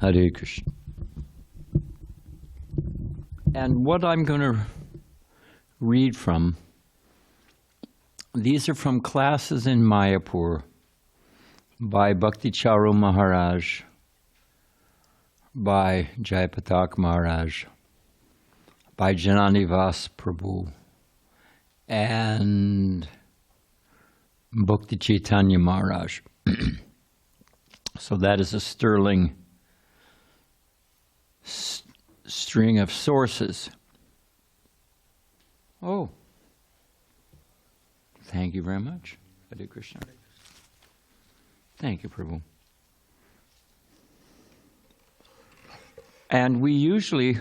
Hare Krishna. And what I'm going to read from, these are from classes in Mayapur by Bhakti Charu Maharaj, by Jayapatak Maharaj, by Jananivas Prabhu, and Bhakti Chaitanya Maharaj. So that is a sterling string of sources. Oh, thank you very much. Hare Krishna. Thank you, Prabhu. And we usually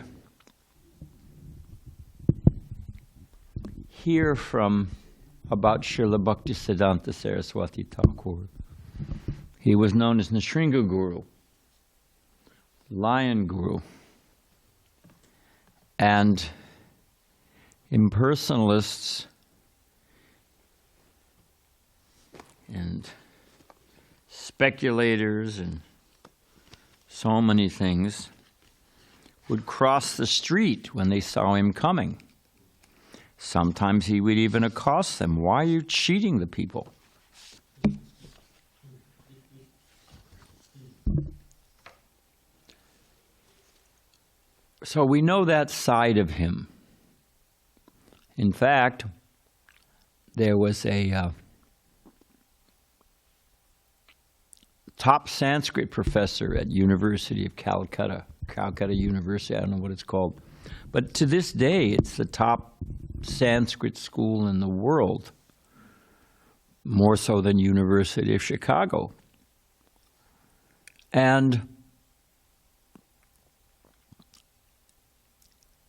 hear about Srila Bhaktisiddhanta Sarasvati Thakur. He was known as Nrsinga Guru, Lion Guru. And impersonalists and speculators and so many things would cross the street when they saw him coming. Sometimes he would even accost them. Why are you cheating the people? So we know that side of him. In fact, there was a top Sanskrit professor at University of Calcutta University, I don't know what it's called. But to this day, it's the top Sanskrit school in the world, more so than University of Chicago. And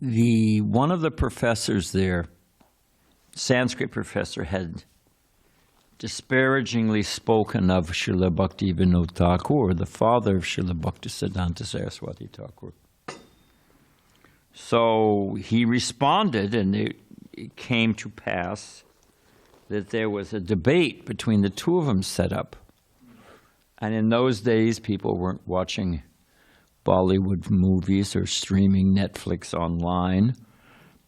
one of the professors there, Sanskrit professor, had disparagingly spoken of Srila Bhaktivinoda Thakur, the father of Srila Bhaktisiddhanta Saraswati Thakur. So he responded, and it came to pass that there was a debate between the two of them set up. And in those days, people weren't watching Bollywood movies or streaming Netflix online.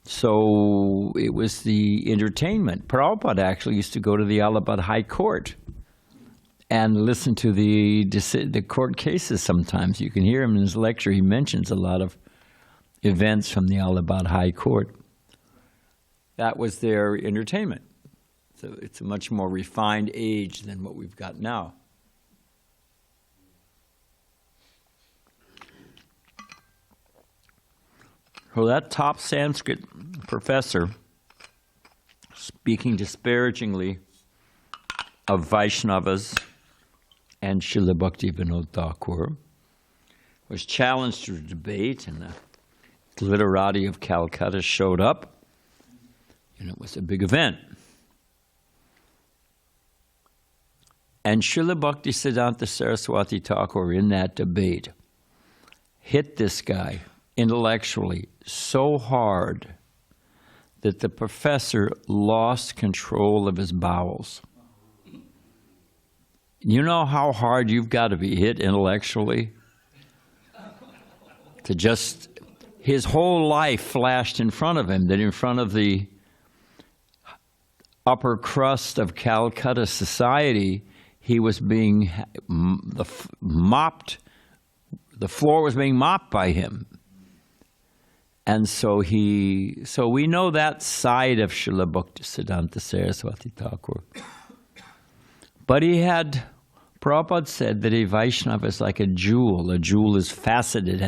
So it was the entertainment. Prabhupada actually used to go to the Allahabad High Court and listen to the court cases sometimes. You can hear him in his lecture. He mentions a lot of events from the Allahabad High Court. That was their entertainment. So it's a much more refined age than what we've got now. So that top Sanskrit professor, speaking disparagingly of Vaishnavas and Srila Bhaktivinoda Thakur, was challenged to a debate, and the literati of Calcutta showed up, and it was a big event. And Srila Bhaktisiddhanta Saraswati Thakur, in that debate, hit this guy intellectually so hard that the professor lost control of his bowels. You know how hard you've got to be hit intellectually? To just, his whole life flashed in front of him, that in front of the upper crust of Calcutta society, he was being mopped, the floor was being mopped by him. And so we know that side of Srila Bhaktisiddhanta Saraswati Thakur. But Prabhupada said that a Vaishnava is like a jewel. A jewel is faceted,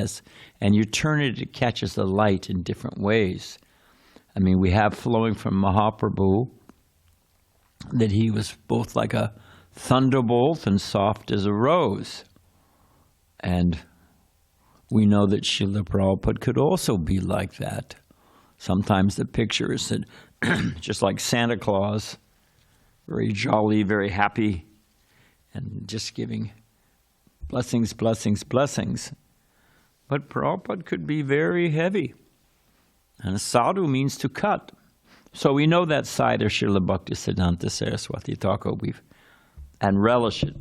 and you turn it, it catches the light in different ways. I mean, we have flowing from Mahaprabhu that he was both like a thunderbolt and soft as a rose. And we know that Srila Prabhupada could also be like that. Sometimes the picture is that just like Santa Claus, very jolly, very happy, and just giving blessings, blessings, blessings. But Prabhupada could be very heavy. And sadhu means to cut. So we know that side of Srila Bhaktisiddhanta Saraswati Thakur, and relish it.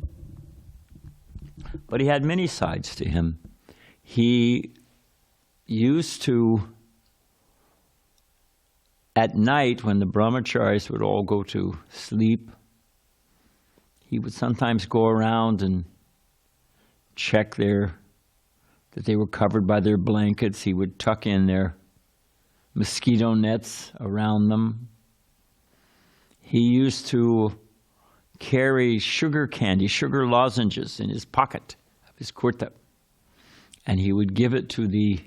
But he had many sides to him. he used to, at night when the brahmacharis would all go to sleep, he would sometimes go around and check that they were covered by their blankets. He would tuck in their mosquito nets around them. He used to carry sugar candy, sugar lozenges in his pocket of his kurta. And he would give it to the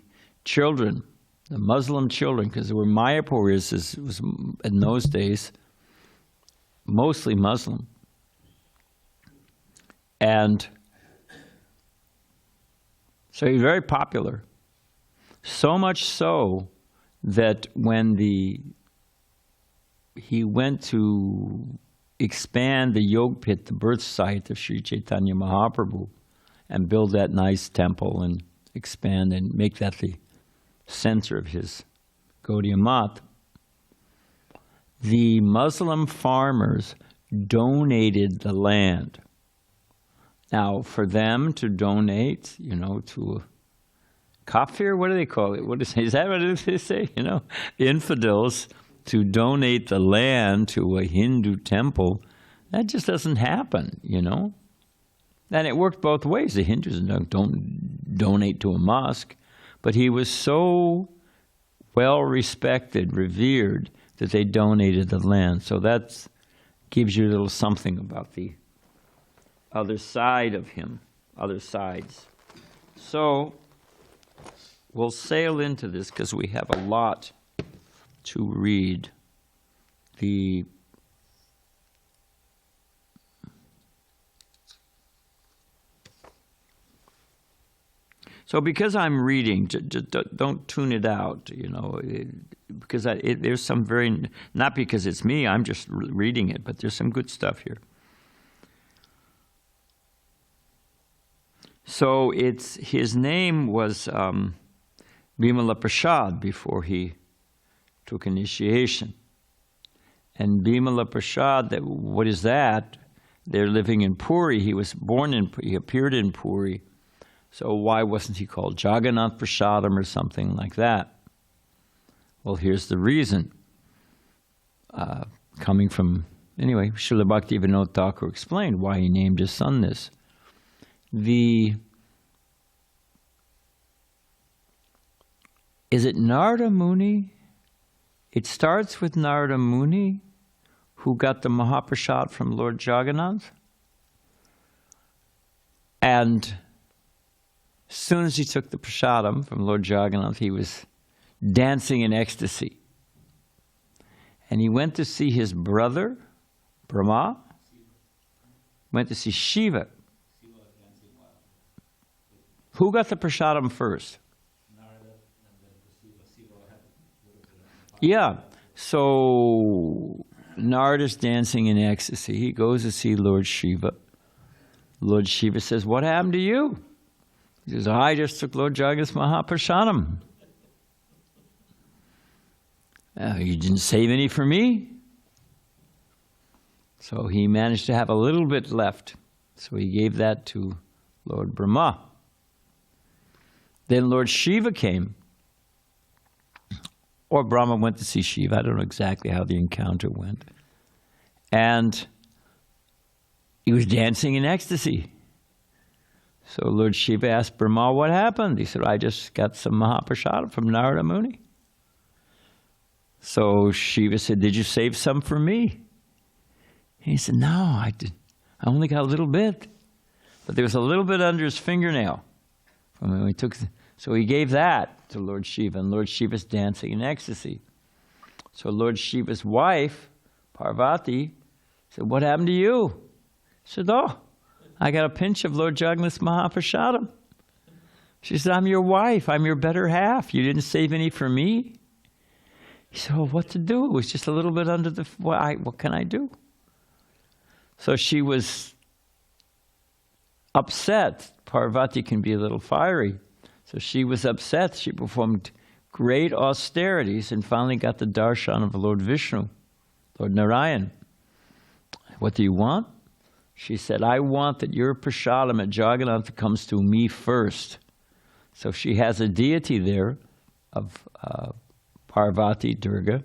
children, the Muslim children, because there were Mayapuris, it was in those days, mostly Muslim. And so he was very popular. So much so that when he went to expand the Yog Pit, the birth site of Sri Chaitanya Mahaprabhu, and build that nice temple and expand and make that the center of his Gaudiya Math, the Muslim farmers donated the land. Now, for them to donate, to a kafir, what do they call it? Is that what they say? Infidels, to donate the land to a Hindu temple, that just doesn't happen, And it worked both ways. The Hindus don't donate to a mosque, but he was so well respected, revered, that they donated the land. So that gives you a little something about the other side of him, other sides. So we'll sail into this because we have a lot to read. So because I'm reading, don't tune it out, because there's some not because it's me, I'm just reading it, but there's some good stuff here. So his name was Bimala Prasad before he took initiation. And Bimala Prasad, what is that? They're living in Puri. He appeared in Puri. So why wasn't he called Jagannath Prasadam or something like that? Well, here's the reason. Coming from, anyway, Srila Bhaktivinoda Thakur explained why he named his son this. Is it Narada Muni? It starts with Narada Muni, who got the Mahaprasad from Lord Jagannath. And as soon as he took the prasadam from Lord Jagannath, he was dancing in ecstasy. And he went to see his brother, Brahma, went to see Shiva. Who got the prasadam first? Yeah, so Narada's dancing in ecstasy. He goes to see Lord Shiva. Lord Shiva says, "What happened to you?" He says, "I just took Lord Jagannath's Mahaprasadam. You didn't save any for me." So he managed to have a little bit left. So he gave that to Lord Brahma. Then Lord Shiva came. Or Brahma went to see Shiva. I don't know exactly how the encounter went. And he was dancing in ecstasy. So Lord Shiva asked Brahma, "What happened?" He said, "I just got some Mahaprasada from Narada Muni." So Shiva said, "Did you save some for me?" He said, "No, I did. I only got a little bit." But there was a little bit under his fingernail. From when he took so he gave that to Lord Shiva, and Lord Shiva's dancing in ecstasy. So Lord Shiva's wife, Parvati, said, "What happened to you?" He said, "Oh, I got a pinch of Lord Jagannath's Mahaprasadam." She said, "I'm your wife. I'm your better half. You didn't save any for me." He said, "Well, what to do? It was just a little bit under the... What can I do?" So she was upset. Parvati can be a little fiery. So she was upset. She performed great austerities and finally got the darshan of Lord Vishnu, Lord Narayan. "What do you want?" She said, "I want that your prasadam at Jagannath comes to me first, So she has a deity there of Parvati, Durga,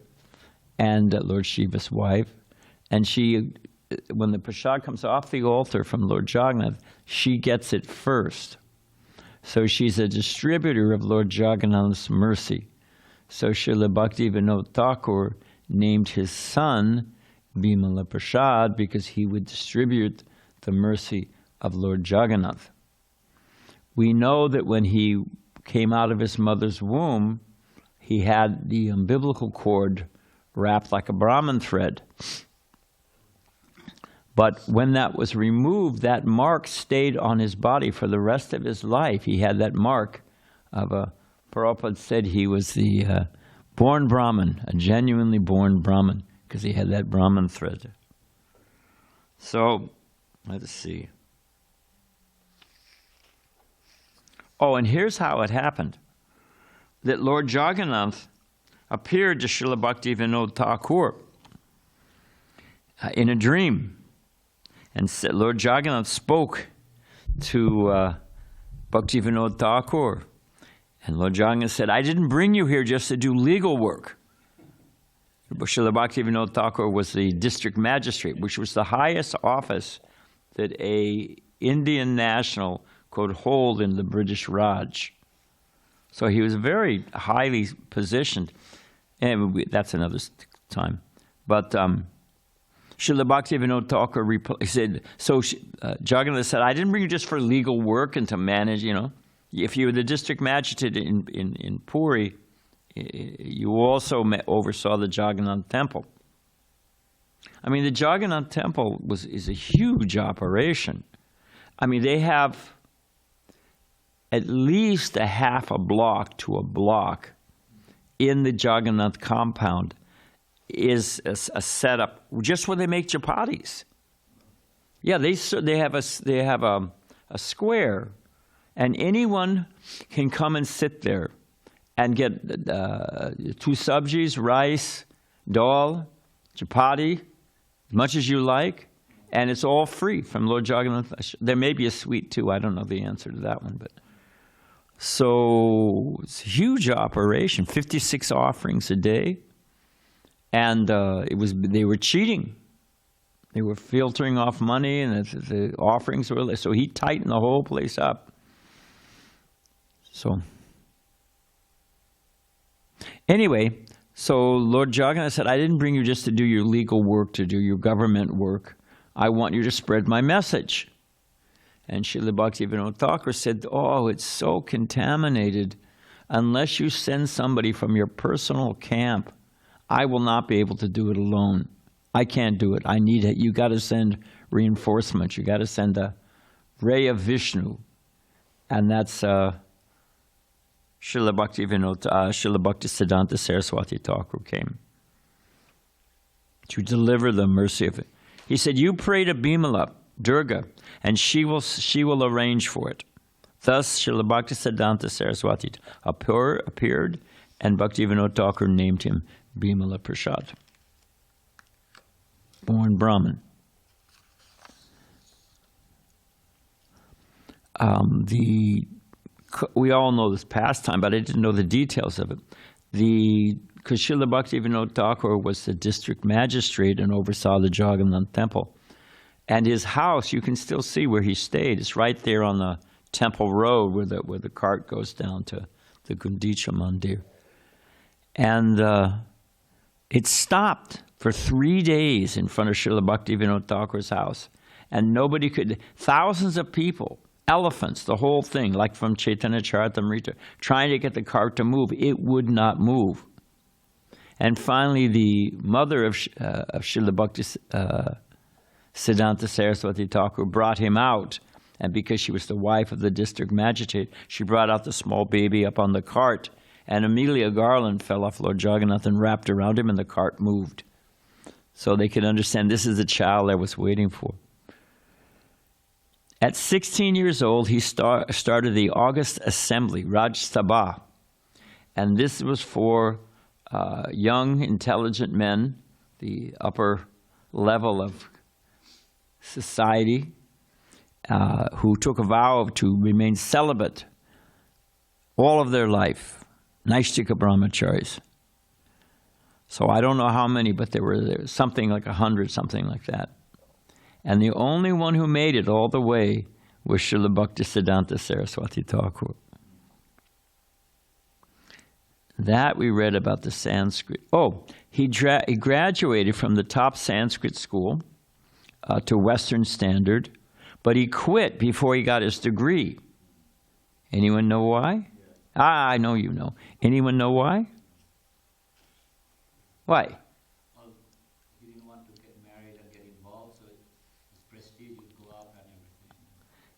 and Lord Shiva's wife. And she, when the prasad comes off the altar from Lord Jagannath, she gets it first. So she's a distributor of Lord Jagannath's mercy. So Srila Bhaktivinoda Thakur named his son Bimala Prasad because he would distribute the mercy of Lord Jagannath. We know that when he came out of his mother's womb, he had the umbilical cord wrapped like a Brahman thread. But when that was removed, that mark stayed on his body for the rest of his life. He had that mark of a, Prabhupada said he was the born Brahmin, a genuinely born Brahmin, because he had that Brahman thread. So, let's see. Oh, and here's how it happened. That Lord Jagannath appeared to Srila Bhaktivinoda Thakur in a dream. And Lord Jagannath spoke to Bhaktivinoda Thakur. And Lord Jagannath said, I didn't bring you here just to do legal work. Srila Bhaktivinoda Thakur was the district magistrate, which was the highest office that a Indian national could hold in the British Raj. So he was very highly positioned. And that's another time. But Srila Bhaktivinoda Thakur said, so Jagannath said, I didn't bring you just for legal work and to manage, you know. If you were the district magistrate in Puri, you also oversaw the Jagannath temple. I mean, the Jagannath temple is a huge operation. I mean, they have at least a half a block to a block in the Jagannath compound is a setup just where they make chapatis. Yeah, they have a square, and anyone can come and sit there and get 2 sabjis, rice, dal, chapati, as much as you like, and it's all free from Lord Jagannath. There may be a sweet too. I don't know the answer to that one, but so it's a huge operation. 56 offerings a day, and they were cheating. They were filtering off money, and the offerings were so he tightened the whole place up. So anyway, so Lord Jagannath said, I didn't bring you just to do your legal work, to do your government work. I want you to spread my message. And Srila Bhaktivinoda Thakur said, oh, it's so contaminated. Unless you send somebody from your personal camp, I will not be able to do it alone. I can't do it. I need it. You got to send reinforcements. You got to send a ray of Vishnu. And that's Srila Bhaktisiddhanta Sarasvati Thakur came to deliver the mercy of it. He said, you pray to Bimala, Durga, and she will arrange for it. Thus, Srila Bhaktisiddhanta Saraswati appeared, and Bhaktivinoda Thakur named him Bimala Prasad. Born Brahmin. We all know this pastime, but I didn't know the details of it. Because Srila Bhaktivinoda Thakur was the district magistrate and oversaw the Jagannath temple. And his house, you can still see where he stayed. It's right there on the temple road where the cart goes down to the Gundicha Mandir. And it stopped for 3 days in front of Srila Bhaktivinoda Thakur's house. And nobody could, thousands of people, elephants, the whole thing, like from Chaitanya Charitamrita, trying to get the cart to move. It would not move. And finally, the mother of Srila Bhaktisiddhanta Saraswati Thakur brought him out. And because she was the wife of the district magistrate, she brought out the small baby up on the cart. And immediately a garland fell off Lord Jagannath and wrapped around him, and the cart moved. So they could understand this is the child I was waiting for. At 16 years old, he started the August Assembly, Raj Sabha. And this was for young, intelligent men, the upper level of society, who took a vow to remain celibate all of their life, Naishtika brahmacharis. So I don't know how many, but there was something like 100, something like that. And the only one who made it all the way was Srila Bhaktisiddhanta Sarasvati Thakura. That we read about the Sanskrit. Oh, he graduated from the top Sanskrit school to Western Standard, but he quit before he got his degree. Anyone know why? I know you know. Anyone know why? Why? Well, he didn't want to get married and get involved, so his prestige would go up and everything.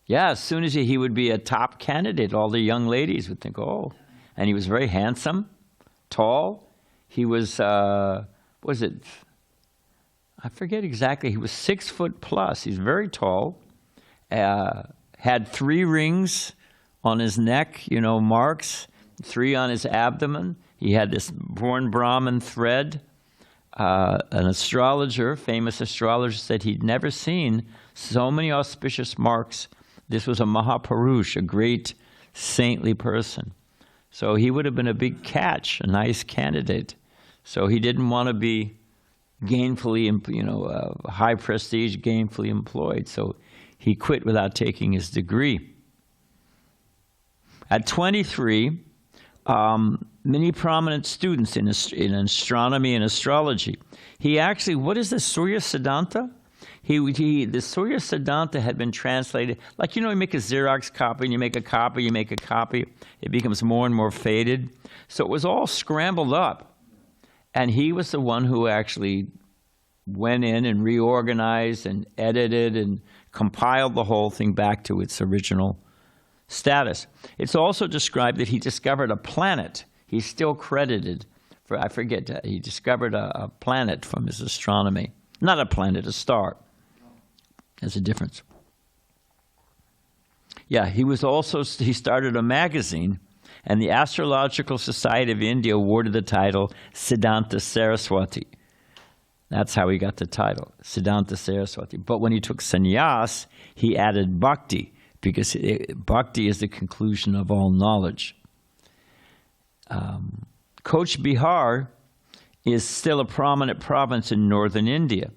Yeah, as soon as he would be a top candidate, all the young ladies would think, oh. And he was very handsome, tall. He was, I forget exactly, he was 6 foot plus. He's very tall. Had 3 rings on his neck, marks, 3 on his abdomen. He had this born Brahmin thread. An astrologer, famous astrologer, said he'd never seen so many auspicious marks. This was a Mahapurush, a great saintly person. So he would have been a big catch, a nice candidate. So he didn't want to be gainfully, high prestige, gainfully employed. So he quit without taking his degree. At 23, many prominent students in astronomy and astrology. He actually, what is the Surya Siddhanta? The Surya Siddhanta had been translated, like, you make a Xerox copy, and you make a copy, it becomes more and more faded. So it was all scrambled up. And he was the one who actually went in and reorganized and edited and compiled the whole thing back to its original status. It's also described that he discovered a planet. He's still credited for, I forget, he discovered a planet from his astronomy. Not a planet, a star. There's a difference. Yeah, he started a magazine, and the Astrological Society of India awarded the title Siddhanta Saraswati. That's how he got the title, Siddhanta Saraswati. But when he took sannyas, he added Bhakti, because Bhakti is the conclusion of all knowledge. Coach Bihar is still a prominent province in northern India.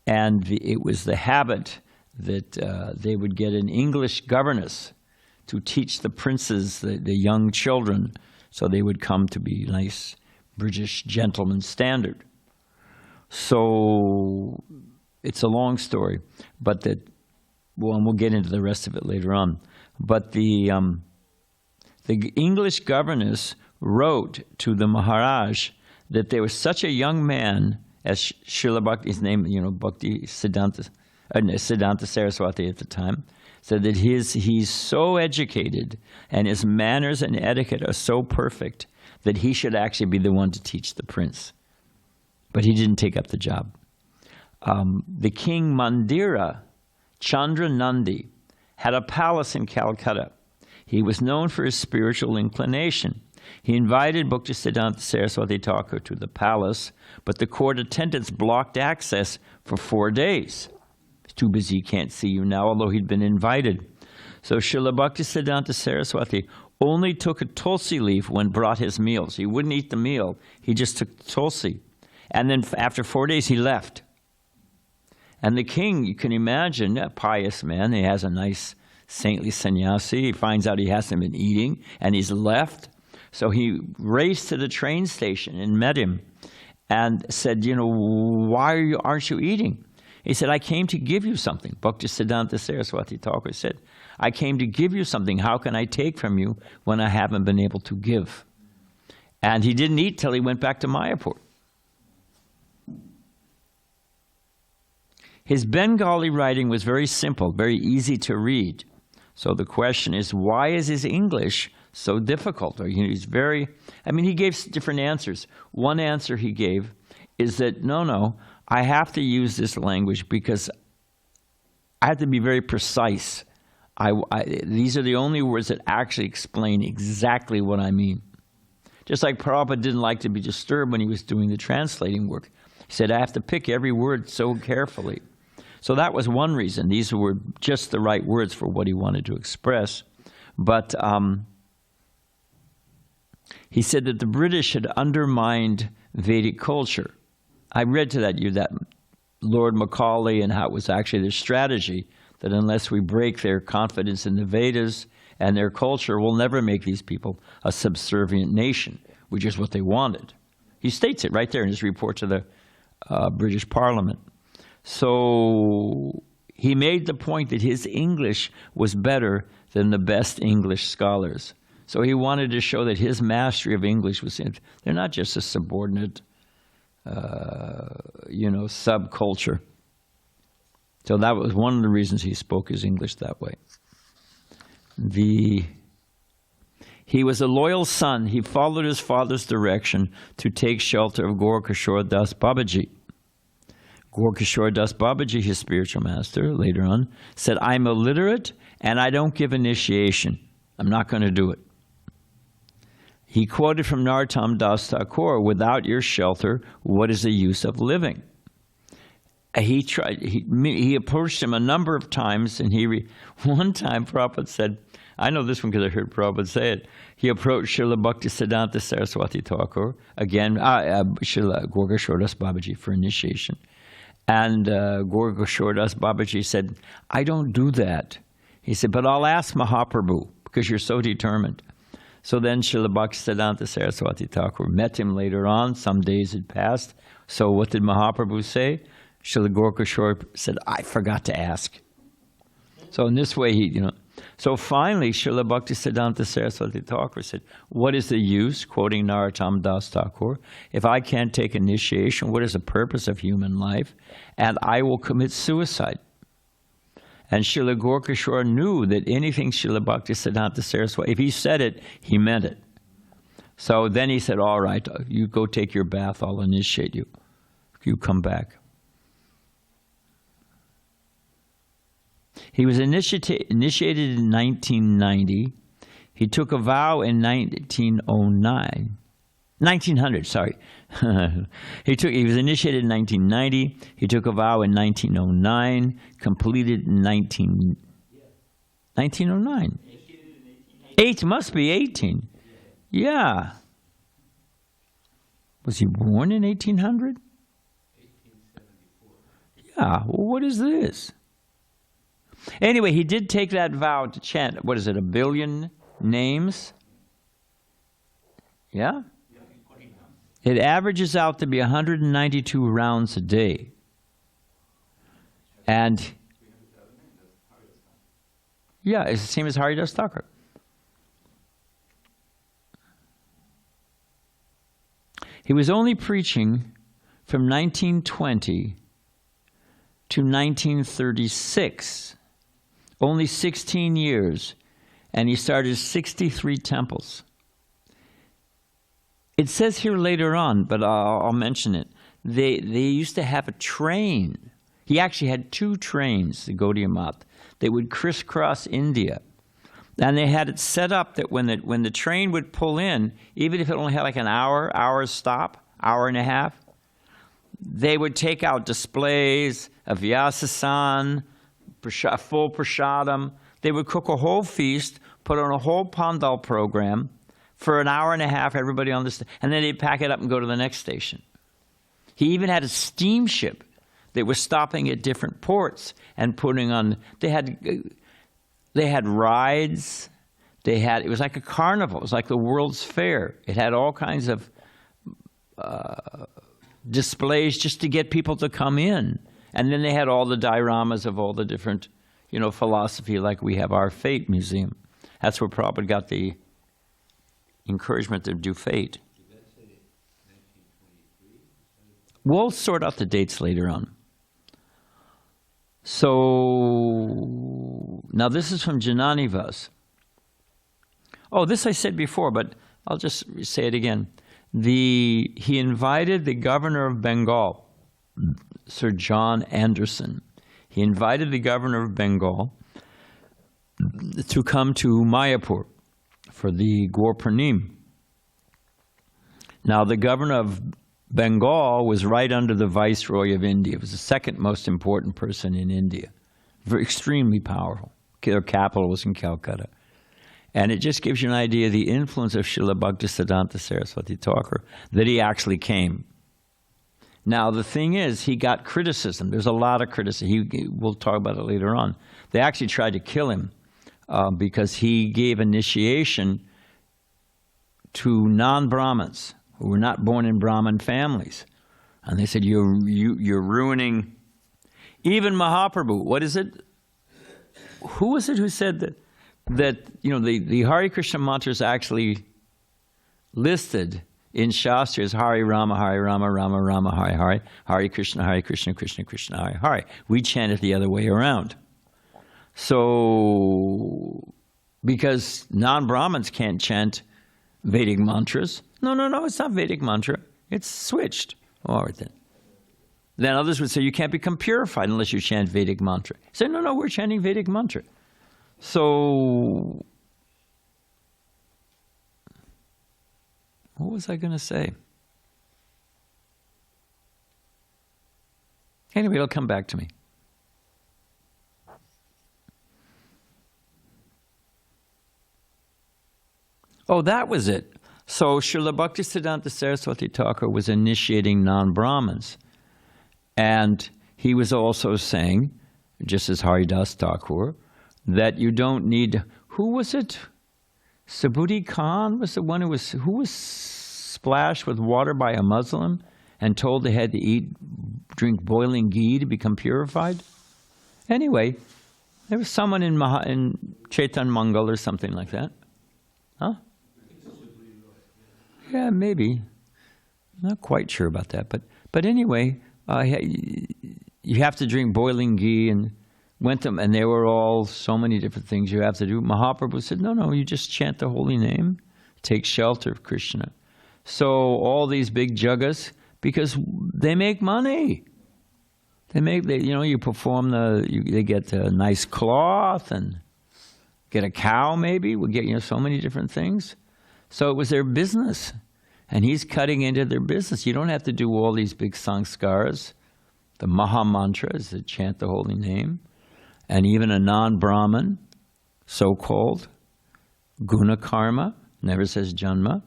And it was the habit that they would get an English governess to teach the princes, the young children, so they would come to be nice British gentlemen standard. So it's a long story, but and we'll get into the rest of it later on. But the English governess wrote to the Maharaj that there was such a young man as Srila Bhakti, his name, Bhaktisiddhanta, Siddhanta Saraswati at the time, said that he's so educated and his manners and etiquette are so perfect that he should actually be the one to teach the prince. But he didn't take up the job. The king Mandira, Chandra Nandi, had a palace in Calcutta. He was known for his spiritual inclination. He invited Bhaktisiddhanta Saraswati Thakur to the palace, but the court attendants blocked access for 4 days. He's too busy, he can't see you now, although he'd been invited. So Srila Bhaktisiddhanta Saraswati only took a tulsi leaf when brought his meals. He wouldn't eat the meal, he just took tulsi. And then after 4 days, he left. And the king, you can imagine, a pious man, he has a nice saintly sannyasi, he finds out he hasn't been eating, and he's left. So he raced to the train station and met him and said, why aren't you eating? He said, I came to give you something. Bhaktisiddhanta Saraswati Thakur said, I came to give you something. How can I take from you when I haven't been able to give? And he didn't eat till he went back to Mayapur. His Bengali writing was very simple, very easy to read. So the question is, why is his English so difficult? Or he's he gave different answers. One answer he gave is that, no, I have to use this language because I have to be very precise. These are the only words that actually explain exactly what I mean. Just like Prabhupada didn't like to be disturbed when he was doing the translating work. He said, I have to pick every word so carefully. So that was one reason. These were just the right words for what he wanted to express. But He said that the British had undermined Vedic culture. I read to that Lord Macaulay and how it was actually their strategy that unless we break their confidence in the Vedas and their culture, we'll never make these people a subservient nation, which is what they wanted. He states it right there in his report to the British Parliament. So he made the point that his English was better than the best English scholars. So he wanted to show that his mastery of English was, they're not just a subordinate, subculture. So that was one of the reasons he spoke his English that way. He was a loyal son. He followed his father's direction to take shelter of Gaurkishore Das Babaji. Gaurkishore Das Babaji, his spiritual master, later on, said, "I'm illiterate and I don't give initiation. I'm not going to do it." He quoted from Narottam Das Thakur, "Without your shelter, what is the use of living?" He approached him a number of times, and one time Prabhupada said, I know this one because I heard Prabhupada say it. He approached Srila Bhaktisiddhanta Sarasvati Thakur, again, Srila Gaurkishore Das Babaji for initiation. And Gaurkishore Das Babaji said, "I don't do that." He said, "But I'll ask Mahaprabhu because you're so determined." So then Srila Bhaktisiddhanta Saraswati Thakur met him later on. Some days had passed. So what did Mahaprabhu say? Srila Gaurkishore said, "I forgot to ask." So in this way, So finally, Srila Bhaktisiddhanta Saraswati Thakur said, "What is the use," quoting Narottam Das Thakur, "if I can't take initiation? What is the purpose of human life? And I will commit suicide." And Srila Gaurkishore knew that anything Srila Bhaktisiddhanta Saraswati, if he said it, he meant it. So then he said, "All right, you go take your bath, I'll initiate you. You come back." He was initiated in 1990. He took a vow in 1900, sorry. He was initiated in 1990. He took a vow in 1909, completed in 1909. Must be 18. Yeah. Was he born in 1800? 1874. Yeah, well, what is this? Anyway, he did take that vow to chant, what is it, 1 billion names? Yeah? It averages out to be 192 rounds a day. And, yeah, it's the same as Haridas Thakur. He was only preaching from 1920 to 1936. Only 16 years, and he started 63 temples. It says here later on, but I'll mention it. They used to have a train. He actually had 2 trains, the Gaudiya Math. They would crisscross India. And they had it set up that when the train would pull in, even if it only had like an hour stop, hour and a half, they would take out displays, a Vyasasan, full prasadam. They would cook a whole feast, put on a whole pandal program for an hour and a half, everybody on this, and then they'd pack it up and go to the next station. He even had a steamship that was stopping at different ports and putting on, they had rides, it was like a carnival, it was like the World's Fair. It had all kinds of displays just to get people to come in. And then they had all the dioramas of all the different, philosophy, like we have our Fate Museum. That's where Prabhupada got the encouragement to do Fate. Did that say 1923? We'll sort out the dates later on. So, now this is from Jananivas. Oh, this I said before, but I'll just say it again. He invited the governor of Bengal, Sir John Anderson. He invited the governor of Bengal to come to Mayapur for the Gaur Purnim. Now, the governor of Bengal was right under the Viceroy of India. It was the second most important person in India. Extremely powerful. Their capital was in Calcutta. And it just gives you an idea of the influence of Srila Bhaktisiddhanta Saraswati Thakur, that he actually came. Now, the thing is, he got criticism. There's a lot of criticism. We'll talk about it later on. They actually tried to kill him because he gave initiation to non-Brahmins who were not born in Brahmin families. And they said, you're ruining... Even Mahaprabhu, what is it? Who was it who said that the Hare Krishna mantra is actually listed in Shastra as Hare Rama, Rama Rama, Hare Hare, Hare Krishna, Krishna Krishna, Hare Hare. We chant it the other way around. So, because non-Brahmins can't chant Vedic mantras. No, it's not Vedic mantra. It's switched. All right then. Then others would say you can't become purified unless you chant Vedic mantra. Say, no, we're chanting Vedic mantra. So, what was I going to say? Anyway, it'll come back to me. Oh, that was it. So Srila Bhaktisiddhanta Saraswati Thakur was initiating non-Brahmins. And he was also saying, just as Haridas Thakur, that you don't need... Who was it? Subhuti Khan was the one who was splashed with water by a Muslim and told they had to drink boiling ghee to become purified? Anyway, there was someone in Chaitan Mangal or something like that. Huh? Yeah, maybe. Not quite sure about that. But anyway, you have to drink boiling ghee, and and there were all so many different things you have to do. Mahaprabhu said, no, you just chant the holy name, take shelter of Krishna. So all these big juggas, because they make money. You perform they get a nice cloth and get a cow maybe. We get, so many different things. So it was their business. And he's cutting into their business. You don't have to do all these big sanskars. The Maha Mantras that chant the holy name. And even a non-Brahmin, so-called, guna karma, never says janma.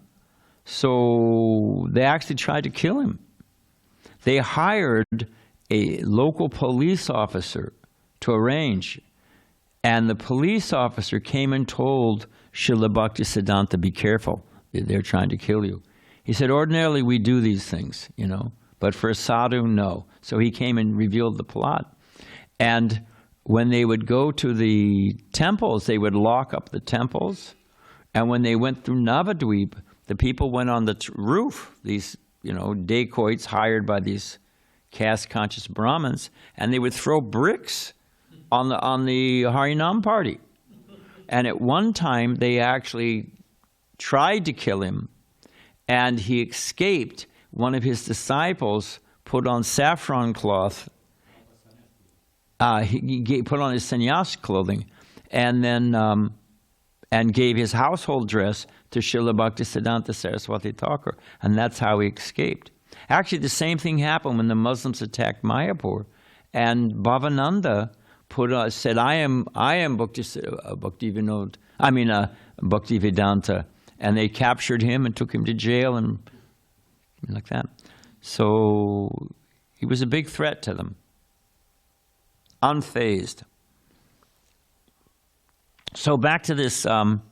So they actually tried to kill him. They hired a local police officer to arrange. And the police officer came and told Srila Bhaktisiddhanta, be careful, they're trying to kill you. He said, ordinarily we do these things, but for a sadhu, no. So he came and revealed the plot. And when they would go to the temples, they would lock up the temples. And when they went through Navadvip, the people went on the roof, these, dacoits hired by these caste-conscious Brahmins, and they would throw bricks on the Harinam party. And at one time, they actually tried to kill him, and he escaped. One of his disciples put on saffron cloth. He put on his sannyas clothing, and then and gave his household dress to Srila Bhaktisiddhanta Saraswati Thakur, and that's how he escaped. Actually, the same thing happened when the Muslims attacked Mayapur, and Bhavananda said, "I am Bhaktivedanta," and they captured him and took him to jail and like that. So he was a big threat to them, unfazed. So back to this, Srila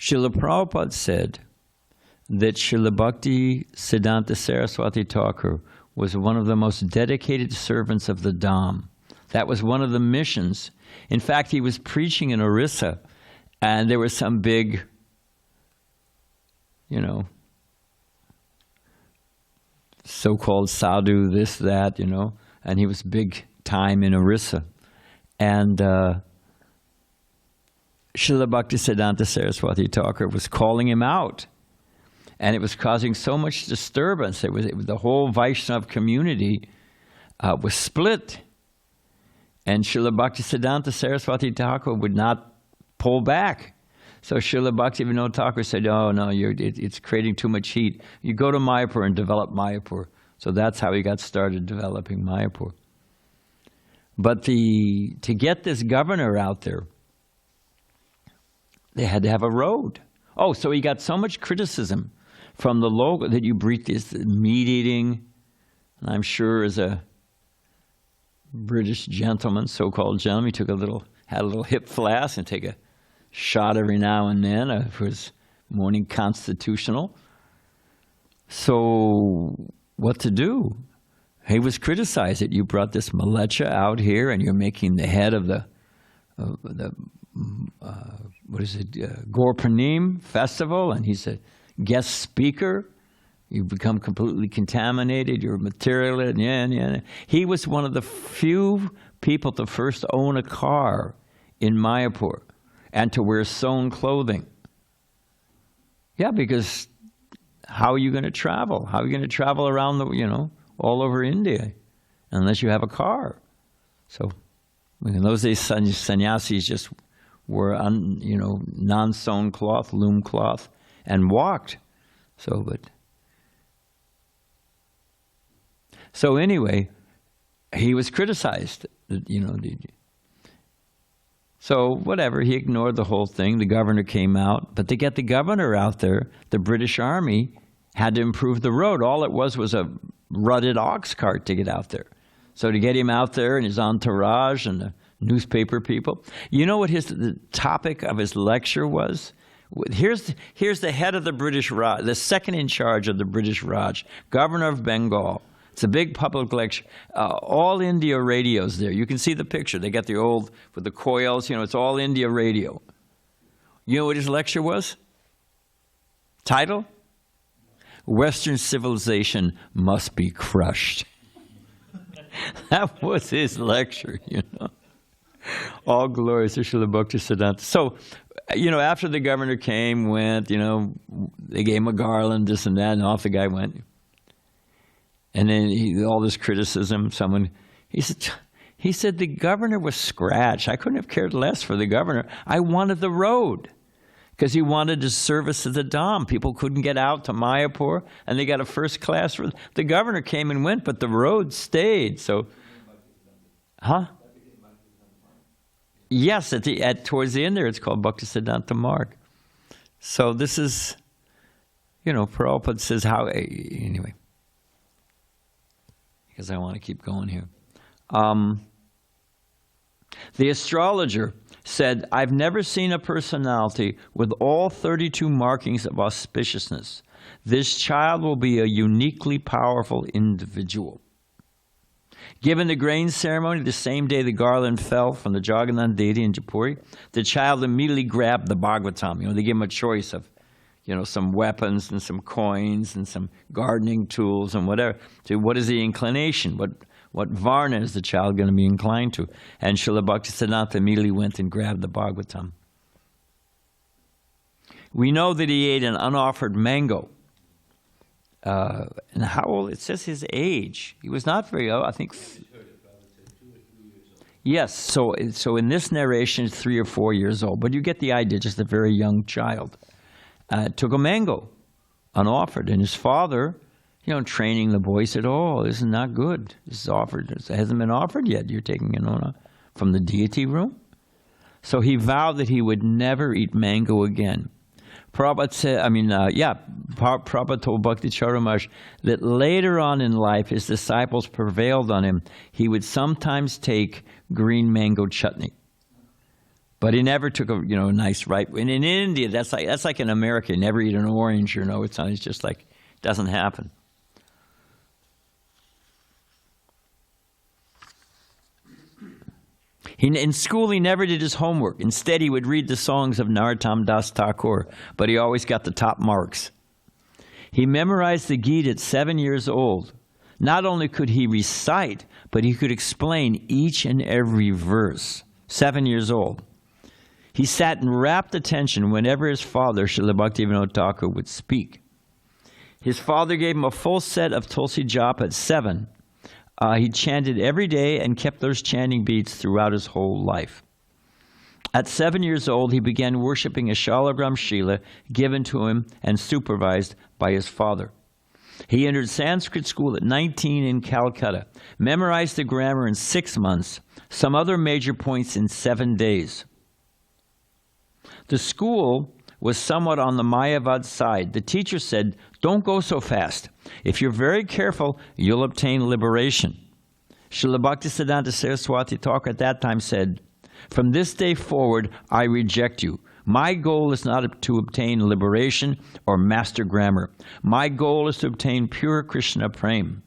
Prabhupada said that Srila Bhaktisiddhanta Saraswati Thakur was one of the most dedicated servants of the Dham. That was one of the missions. In fact, he was preaching in Orissa, and there was some big, so-called sadhu, this, that, and he was big time in Orissa. And Srila Bhaktisiddhanta Saraswati Thakur was calling him out. And it was causing so much disturbance. The whole Vaishnava community was split. And Srila Bhaktisiddhanta Saraswati Thakur would not pull back. So Srila Bhaktivinoda Thakur said, "Oh no, it's creating too much heat. You go to Mayapur and develop Mayapur." So that's how he got started developing Mayapur. But to get this governor out there, they had to have a road. Oh, so he got so much criticism from the local that you breed this meat eating. And I'm sure as a British gentleman, so-called gentleman, he had a little hip flask and take a shot every now and then for his morning constitutional. So what to do? He was criticized that you brought this malecha out here and you're making the head of the Gorpanim festival, and he's a guest speaker. You become completely contaminated. You're a materialist. Yeah. He was one of the few people to first own a car in Mayapur and to wear sewn clothing. Yeah, because how are you going to travel? How are you going to travel around all over India unless you have a car? So in those days, sannyasis just wore non-sewn cloth, loom cloth, and walked. So anyway, he was criticized. So whatever, he ignored the whole thing. The governor came out. But to get the governor out there, the British Army had to improve the road. All it was a rutted ox cart to get out there. So to get him out there and his entourage and the newspaper people. You know what the topic of his lecture was? Here's the head of the British Raj, the second in charge of the British Raj, Governor of Bengal. It's a big public lecture. All India radios there. You can see the picture. They got the old, with the coils, it's all India radio. You know what his lecture was? Title? Western civilization must be crushed. That was his lecture, All glories to Srila Bhaktisiddhanta. So, after the governor came, went, they gave him a garland, this and that, and off the guy went. And then all this criticism, he said the governor was scratch. I couldn't have cared less for the governor. I wanted the road because he wanted his service as the Dham. People couldn't get out to Mayapur, and they got a first class road. The governor came and went, but the road stayed. So, Yes, towards the end there, it's called Bhaktisiddhanta Marg. So this is, Prabhupada says how, anyway, because I want to keep going here. The astrologer said, I've never seen a personality with all 32 markings of auspiciousness. This child will be a uniquely powerful individual. Given the grain ceremony, the same day the garland fell from the Jagannath deity in Japuri, the child immediately grabbed the Bhagavatam. They gave him a choice of, some weapons and some coins and some gardening tools and whatever. So what is the inclination? What varna is the child going to be inclined to? And Srila Bhaktisiddhanta immediately went and grabbed the Bhagavatam. We know that he ate an unoffered mango. And how old? It says his age. He was not very old, I think. Yes, so in this narration, it's 3 or 4 years old. But you get the idea, just a very young child. Took a mango, unoffered. And his father, training the boy, said, oh, this is not good. This is offered. It hasn't been offered yet. You're taking it from the deity room. So he vowed that he would never eat mango again. Prabhupada said, Prabhupada told Bhakti Charamaj that later on in life, his disciples prevailed on him. He would sometimes take green mango chutney. But he never took a nice ripe. And in India, that's like in America. You never eat an orange, it's just like, it doesn't happen. In school, he never did his homework. Instead, he would read the songs of Narottam Das Thakur, but he always got the top marks. He memorized the Gita at 7 years old. Not only could he recite, but he could explain each and every verse. 7 years old. He sat in rapt attention whenever his father, Srila Bhaktivinoda Thakur, would speak. His father gave him a full set of Tulsi Japa at 7. He chanted every day and kept those chanting beads throughout his whole life. At 7 years old, he began worshiping a Shalagram Shila given to him and supervised by his father. He entered Sanskrit school at 19 in Calcutta, memorized the grammar in 6 months, some other major points in 7 days. The school was somewhat on the Mayavad side. The teacher said, "Don't go so fast. If you're very careful, you'll obtain liberation." Srila Bhaktisiddhanta Sarasvati Thakur at that time said, "From this day forward, I reject you. My goal is not to obtain liberation or master grammar. My goal is to obtain pure Krishna prem."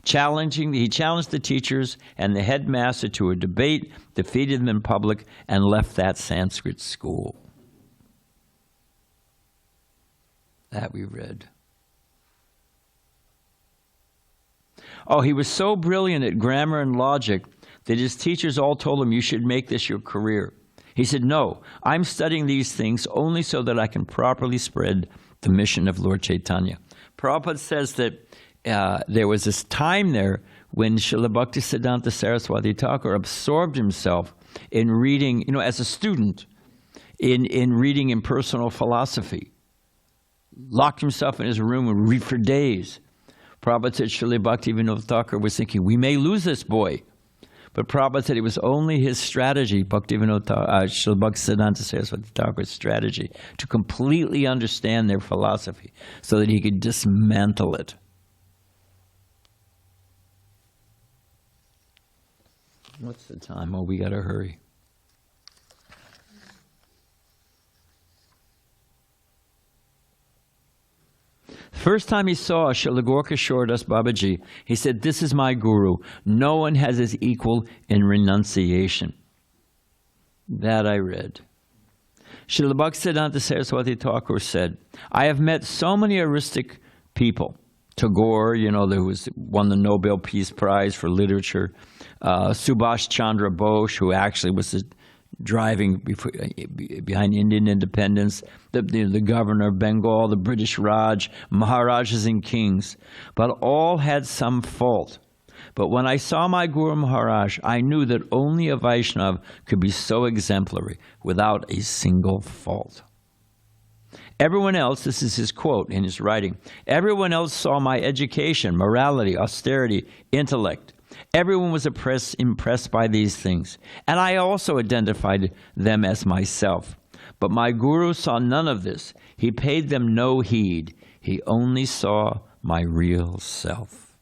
He challenged the teachers and the headmaster to a debate, defeated them in public, and left that Sanskrit school. That we read. Oh, he was so brilliant at grammar and logic that his teachers all told him, "You should make this your career." He said, "No, I'm studying these things only so that I can properly spread the mission of Lord Chaitanya." Prabhupada says that there was this time there when Srila Bhaktisiddhanta Saraswati Thakur absorbed himself in reading, as a student, in reading impersonal philosophy. Locked himself in his room and read for days. Prabhupada said Srila Bhaktivinoda Thakur was thinking, we may lose this boy. But Prabhupada said it was only his strategy, Srila Bhaktisiddhanta Saraswati Thakur's strategy, to completely understand their philosophy so that he could dismantle it. What's the time? Oh, we got to hurry. First time he saw Srila Gorkishore Das Babaji, he said, "This is my guru. No one has his equal in renunciation." That I read. Srila Bhaktisiddhanta Saraswati Thakur said, "I have met so many aristic people." Tagore, who won the Nobel Peace Prize for Literature. Subhash Chandra Bose, who actually was driving behind Indian independence, the governor of Bengal, the British Raj, Maharajas and kings. But all had some fault. But when I saw my Guru Maharaj, I knew that only a Vaishnava could be so exemplary without a single fault. Everyone else, this is his quote in his writing, everyone else saw my education, morality, austerity, intellect. Everyone was impressed by these things, and I also identified them as myself. But my Guru saw none of this. He paid them no heed. He only saw my real self.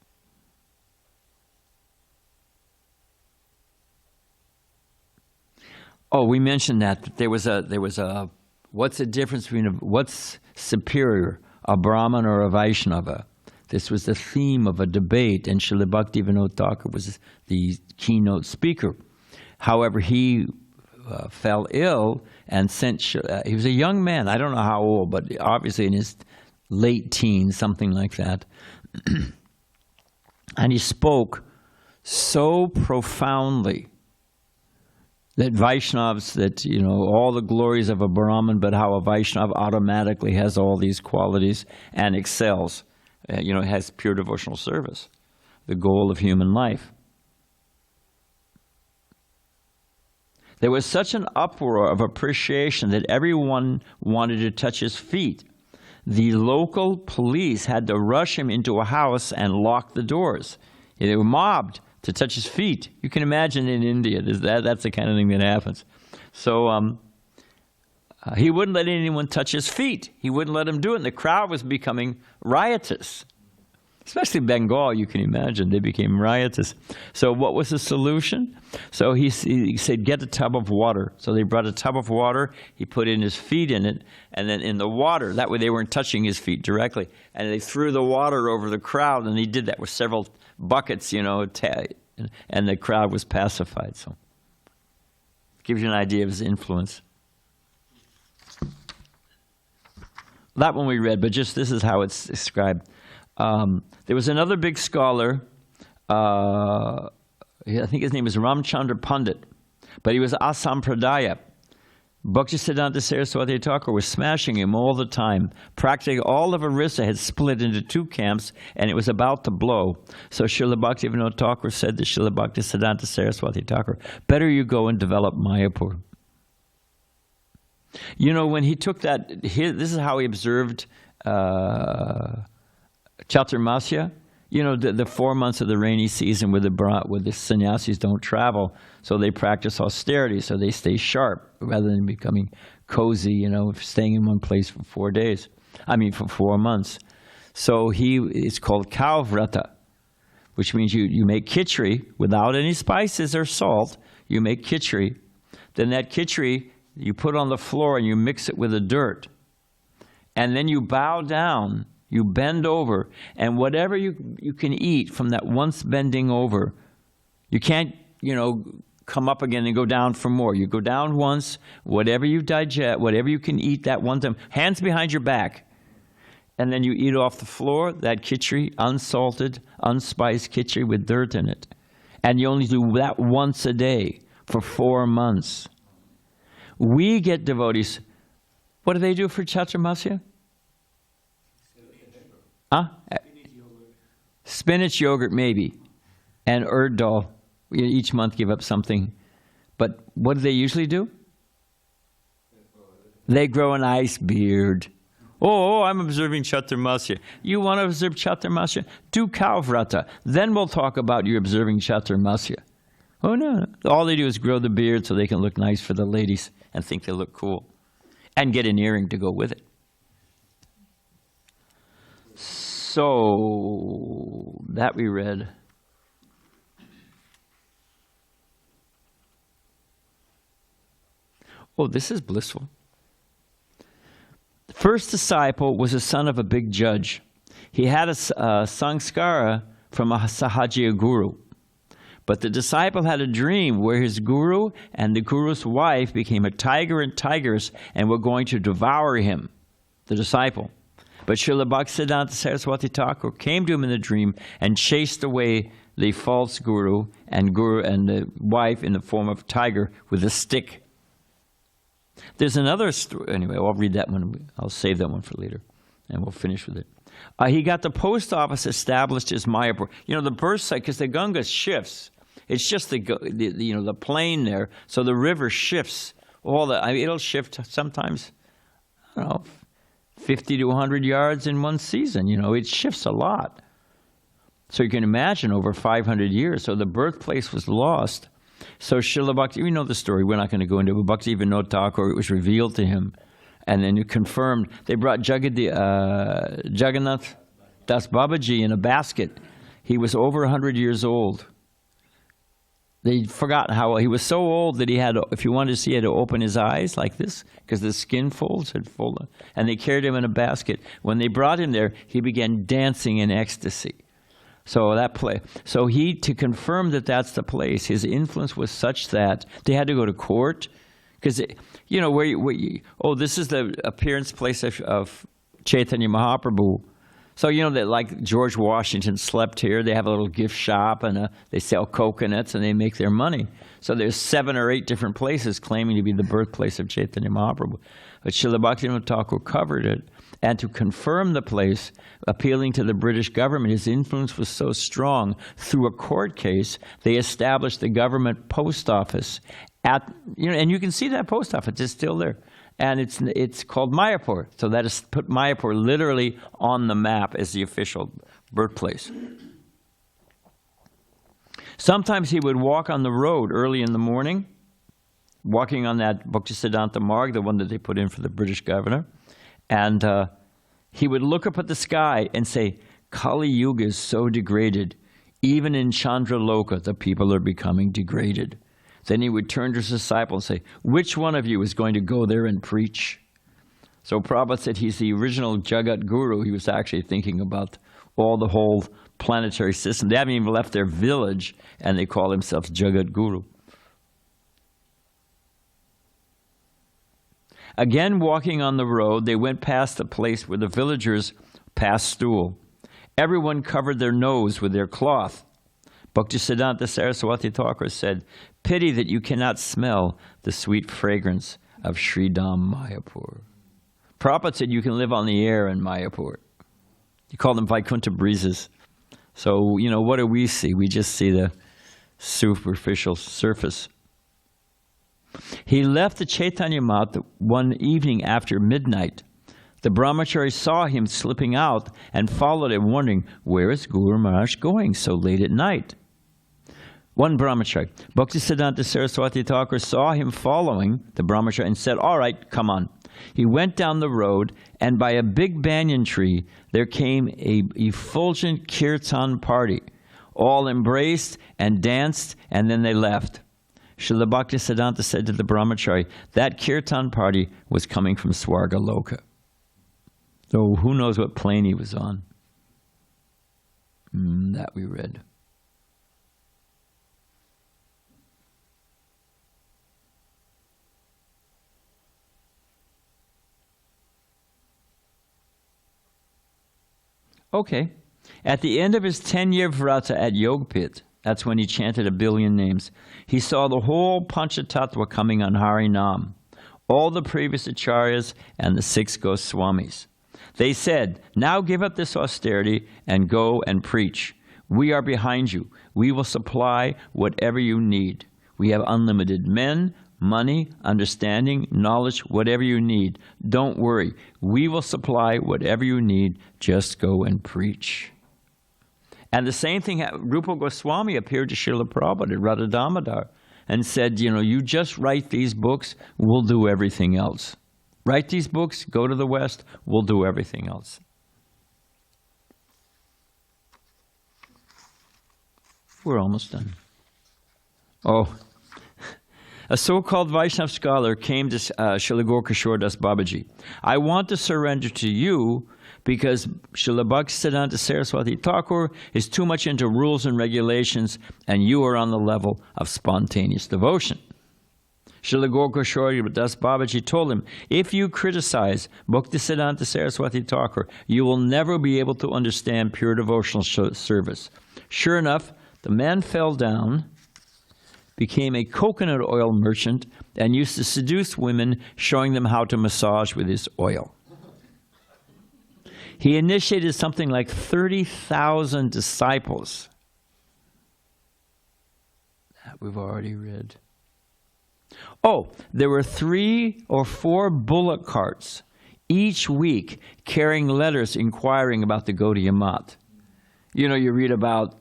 Oh, we mentioned that there was a what's the difference between what's superior, a Brahman or a Vaishnava? This was the theme of a debate, and Srila Bhaktivinoda Thakur was the keynote speaker. However, he fell ill and he was a young man, I don't know how old, but obviously in his late teens, something like that. And he spoke so profoundly that Vaishnavas, all the glories of a Brahman, but how a Vaishnava automatically has all these qualities and excels. Has pure devotional service, the goal of human life. There was such an uproar of appreciation that everyone wanted to touch his feet. The local police had to rush him into a house and lock the doors. They were mobbed to touch his feet. You can imagine in India, that's the kind of thing that happens. So he wouldn't let anyone touch his feet. He wouldn't let them do it. And the crowd was becoming riotous. Especially Bengal, you can imagine. They became riotous. So what was the solution? So he said, get a tub of water. So they brought a tub of water. He put in his feet in it. And then in the water, that way they weren't touching his feet directly. And they threw the water over the crowd. And he did that with several buckets, and the crowd was pacified. So it gives you an idea of his influence. That one we read, but just this is how it's described. There was another big scholar, I think his name is Ramchandra Pandit, but he was Asampradaya. Bhaktisiddhanta Saraswati Thakur was smashing him all the time. Practically all of Orissa had split into two camps, and it was about to blow. So Srila Bhaktivinoda Thakur said to Srila Bhaktisiddhanta Saraswati Thakur, better you go and develop Mayapur. When he took that, this is how he observed Chaturmasya, you know, the 4 months of the rainy season where the sannyasis don't travel, so they practice austerity, so they stay sharp rather than becoming cozy, you know, staying in one place for 4 days. For 4 months. So it's called cow vrata, which means you make khichdi without any spices or salt. You make khichdi. Then that khichdi you put on the floor and you mix it with the dirt. And then you bow down, you bend over, and whatever you can eat from that once bending over, you can't, you know, come up again and go down for more. You go down once, whatever you digest, whatever you can eat that one time, hands behind your back. And then you eat off the floor, that khichdi, unsalted, unspiced khichdi with dirt in it. And you only do that once a day for 4 months. We get devotees. What do they do for Chaturmasya? Huh? Spinach yogurt, maybe. And urd dal. We each month give up something. But what do they usually do? They grow an ice beard. Oh, I'm observing Chaturmasya. You want to observe Chaturmasya? Do cow vrata. Then we'll talk about you observing Chaturmasya. Oh, no. All they do is grow the beard so they can look nice for the ladies and think they look cool. And get an earring to go with it. So, that we read. Oh, this is blissful. The first disciple was a son of a big judge. He had a sanskara from a Sahajiya guru. But the disciple had a dream where his guru and the guru's wife became a tiger and tigress and were going to devour him, the disciple. But Srila Bhaktisiddhanta Sarasvati Thakura came to him in the dream and chased away the false guru and the wife in the form of a tiger with a stick. There's another story. Anyway, I'll read that one. I'll save that one for later, and we'll finish with it. He got the post office established as Mayapur. You know, the birth site, because the Ganga shifts. It's just the plain there, so the river shifts. It'll shift sometimes, I don't know, 50 to 100 yards in one season. You know, it shifts a lot. So you can imagine over 500 years. So the birthplace was lost. So Srila Bhakti, we know the story, we're not going to go into it, but Bhaktivinoda Thakur, it was revealed to him, and then it confirmed. They brought Jagannath Das Babaji in a basket. He was over 100 years old. They'd forgotten how he was so old that he had, if you wanted to see, he had to open his eyes like this, because the skin folds had folded, and they carried him in a basket. When they brought him there, he began dancing in ecstasy. So to confirm that that's the place, his influence was such that they had to go to court, because this is the appearance place of Chaitanya Mahaprabhu. So that like George Washington slept here. They have a little gift shop and they sell coconuts and they make their money. So there's 7 or 8 different places claiming to be the birthplace of Chaitanya Mahaprabhu. But Srila Bhaktivinoda Thakur covered it. And to confirm the place, appealing to the British government, his influence was so strong, through a court case, they established the government post office and you can see that post office is still there. And it's called Mayapur. So that has put Mayapur literally on the map as the official birthplace. Sometimes he would walk on the road early in the morning, walking on that Bhaktisiddhanta Marg, the one that they put in for the British governor. And he would look up at the sky and say, Kali Yuga is so degraded. Even in Chandraloka, the people are becoming degraded. Then he would turn to his disciple and say, which one of you is going to go there and preach? So Prabhupada said he's the original Jagat Guru. He was actually thinking about the whole planetary system. They haven't even left their village, and they call themselves Jagat Guru. Again, walking on the road, they went past the place where the villagers passed stool. Everyone covered their nose with their cloth. Bhaktisiddhanta Sarasvati Thakur said, pity that you cannot smell the sweet fragrance of Sri Dham Mayapur. Prabhupada said you can live on the air in Mayapur. He called them Vaikuntha breezes. So, what do we see? We just see the superficial surface. He left the Chaitanya Mat one evening after midnight. The brahmachari saw him slipping out and followed him, wondering, where is Guru Maharaj going so late at night? One brahmachari, Bhaktisiddhanta Sarasvati Thakur, saw him following the brahmachari and said, all right, come on. He went down the road, and by a big banyan tree, there came a effulgent kirtan party. All embraced and danced, and then they left. Srila Bhaktisiddhanta said to the brahmachari, that kirtan party was coming from Swarga Loka. So who knows what plane he was on? That we read. Okay. At the end of his 10-year vrata at Yogpit, that's when he chanted 1 billion names, he saw the whole Panchatattva coming on Harinam, all the previous acharyas and the 6 Goswamis. They said, now give up this austerity and go and preach. We are behind you. We will supply whatever you need. We have unlimited men, money, understanding, knowledge, whatever you need. Don't worry. We will supply whatever you need. Just go and preach. And the same thing, Rupa Goswami appeared to Srila Prabhupada at Radha Damodar and said, you just write these books, we'll do everything else. Write these books, go to the West, we'll do everything else. We're almost done. Oh, a so-called Vaishnava scholar came to Srila Gaurkishore Das Babaji. I want to surrender to you because Srila Bhaktisiddhanta Saraswati Thakur is too much into rules and regulations, and you are on the level of spontaneous devotion. Srila Gaurkishore Das Babaji told him, if you criticize Bhaktisiddhanta Saraswati Thakur, you will never be able to understand pure devotional service. Sure enough, the man fell down, became a coconut oil merchant, and used to seduce women, showing them how to massage with his oil. He initiated something like 30,000 disciples. That we've already read. Oh, there were 3 or 4 bullock carts each week carrying letters inquiring about the Gaudiya Math. You read about,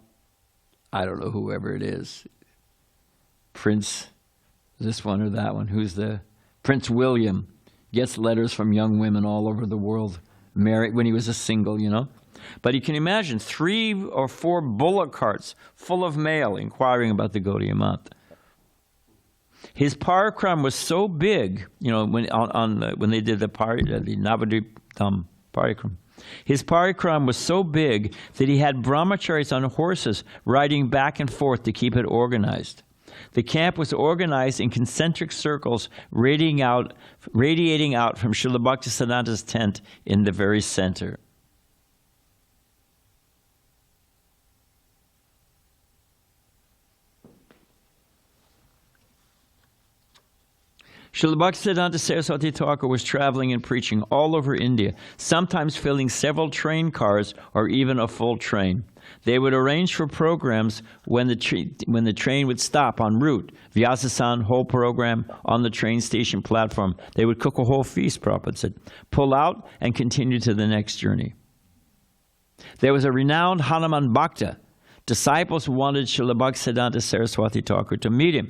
I don't know, whoever it is, Prince, this one or that one, who's the Prince William, gets letters from young women all over the world, married when he was a single, But you can imagine 3 or 4 bullock carts full of mail inquiring about the Gaudiya Math. His parikram was so big, when they did the Navadvip Dham parikram. His parikram was so big that he had brahmacharis on horses riding back and forth to keep it organized. The camp was organized in concentric circles radiating out from Srila Bhaktisiddhanta's tent in the very center. Srila Bhaktisiddhanta Saraswati Thakur was traveling and preaching all over India, sometimes filling several train cars or even a full train. They would arrange for programs when the train would stop en route. Vyasasan, whole program on the train station platform. They would cook a whole feast, Prabhupada said. Pull out and continue to the next journey. There was a renowned Hanuman Bhakta. Disciples wanted Srila Bhaktisiddhanta Saraswati Thakur to meet him.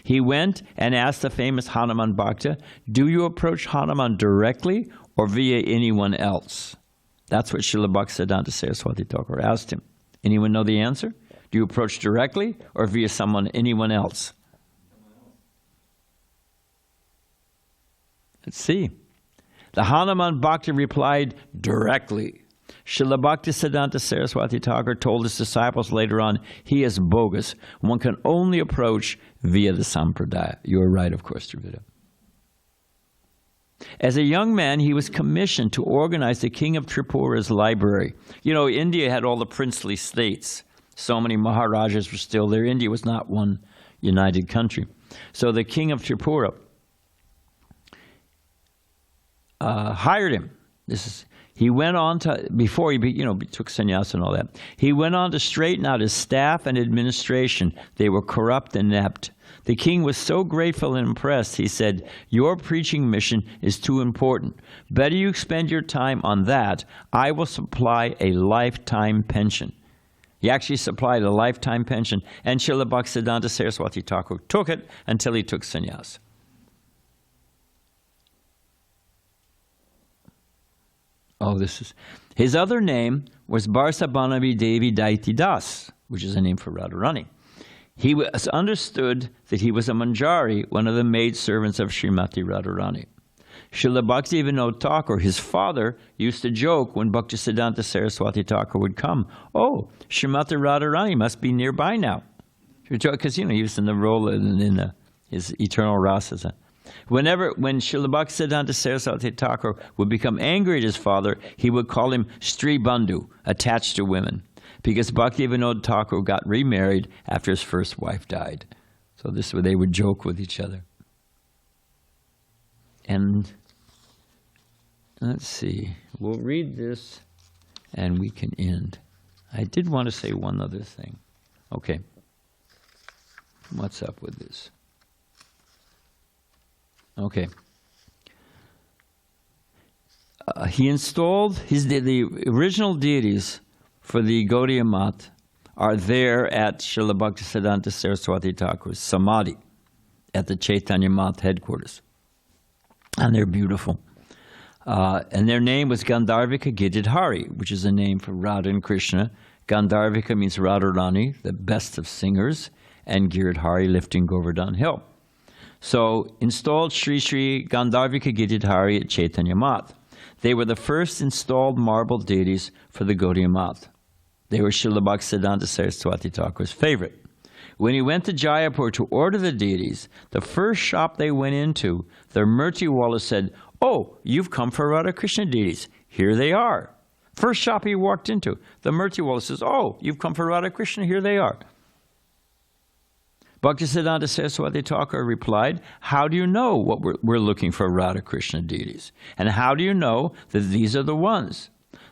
He went and asked the famous Hanuman Bhakta, do you approach Hanuman directly or via anyone else? That's what Srila Bhaktisiddhanta Saraswati Thakur asked him. Anyone know the answer? Do you approach directly or via anyone else? Let's see. The Hanuman Bhakta replied, directly. Srila Bhaktisiddhanta Saraswati Thakur told his disciples later on, he is bogus. One can only approach via the Sampradaya. You are right, of course, Dravida. As a young man, he was commissioned to organize the king of Tripura's library. India had all the princely states. So many Maharajas were still there. India was not one united country. So the king of Tripura hired him. He went on to, before he took sannyas and all that, he went on to straighten out his staff and administration. They were corrupt and inept. The king was so grateful and impressed, he said, "Your preaching mission is too important. Better you spend your time on that. I will supply a lifetime pension." He actually supplied a lifetime pension, and Srila Bhaktisiddhanta Saraswati Thakur took it until he took sannyas. Oh, this is... His other name was Barsabhanavi Devi Daiti Das, which is a name for Radharani. He was understood that he was a Manjari, one of the maidservants of Srimati Radharani. Srila Bhaktivinoda Thakur, his father, used to joke when Bhaktisiddhanta Saraswati Thakur would come, "Oh, Srimati Radharani must be nearby now." Because, he was in the role in his eternal rasas. When Srila Bhaktisiddhanta Saraswati Thakur would become angry at his father, he would call him Stri Bandhu, attached to women, because Bhaktivinoda Thakur got remarried after his first wife died. So this is where they would joke with each other. And let's see, we'll read this and we can end. I did want to say one other thing. Okay. What's up with this? Okay. He installed the original deities for the Gaudiya Math are there at Srila Bhaktisiddhanta Saraswati Thakur's Samadhi at the Chaitanya Math headquarters. And they're beautiful. And their name was Gandharvika Giridhari, which is a name for Radha and Krishna. Gandharvika means Radharani, the best of singers, and Giridhari, lifting Govardhan Hill. So, installed Sri Sri Gandharvika Giridhari at Chaitanya Math. They were the first installed marble deities for the Gaudiya Math. They were Srila Bhaktisiddhanta Saraswati Thakur's favorite. When he went to Jaipur to order the deities, the first shop they went into, the Murtiwala said, "Oh, you've come for Radha Krishna deities. Here they are." First shop he walked into, the Murtiwala says, "Oh, you've come for Radha Krishna. Here they are." Bhaktisiddhanta Saraswati Thakur replied, "How do you know what we're looking for Radha Krishna deities? And how do you know that these are the ones?"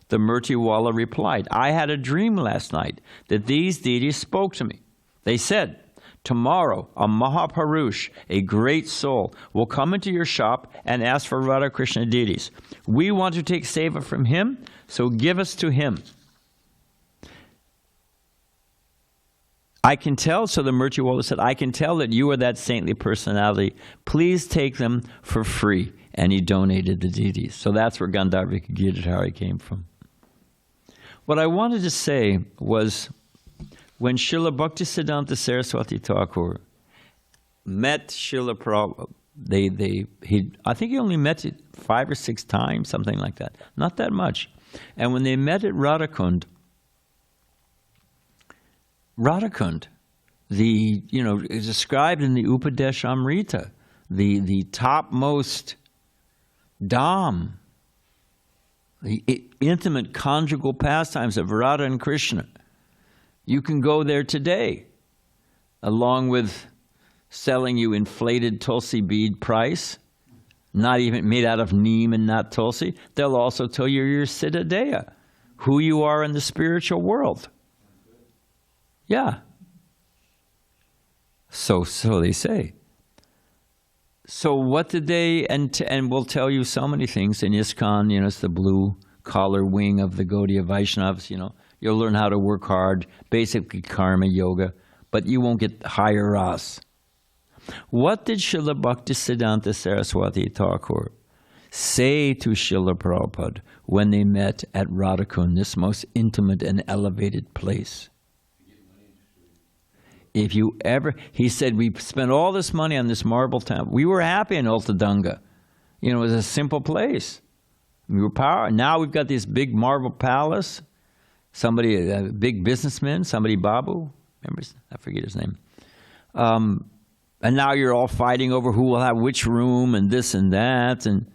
The Murtiwala replied, "I had a dream last night that these deities spoke to me. They said, 'Tomorrow a Mahapurush, a great soul, will come into your shop and ask for Radha Krishna deities. We want to take seva from him, so give us to him.' I can tell," so the Murtiwala said, "I can tell that you are that saintly personality. Please take them for free." And he donated the deities. So that's where Gandharvika Giridhari came from. What I wanted to say was, when Srila Bhaktisiddhanta Saraswati Thakur met Srila Prabhupada, I think he only met it 5 or 6 times, something like that. Not that much. And when they met at Radhakund, is described in the Upadeshamrita, the topmost dham, the intimate conjugal pastimes of Radha and Krishna. You can go there today, along with selling you inflated tulsi bead price, not even made out of neem and not tulsi. They'll also tell you your siddhadeya, who you are in the spiritual world. Yeah. So they say. So what did they, and we'll tell you so many things. In ISKCON, it's the blue collar wing of the Gaudiya Vaishnavas, You'll learn how to work hard, basically karma yoga, but you won't get higher ras. What did Srila Bhaktisiddhanta Saraswati Thakur say to Srila Prabhupada when they met at Radhakund, this most intimate and elevated place? If you ever, he said, we spent all this money on this marble temple. We were happy in Ultadanga. It was a simple place. We were power. Now we've got this big marble palace. Somebody, a big businessman, somebody Babu, remember? I forget his name. And now you're all fighting over who will have which room and this and that. And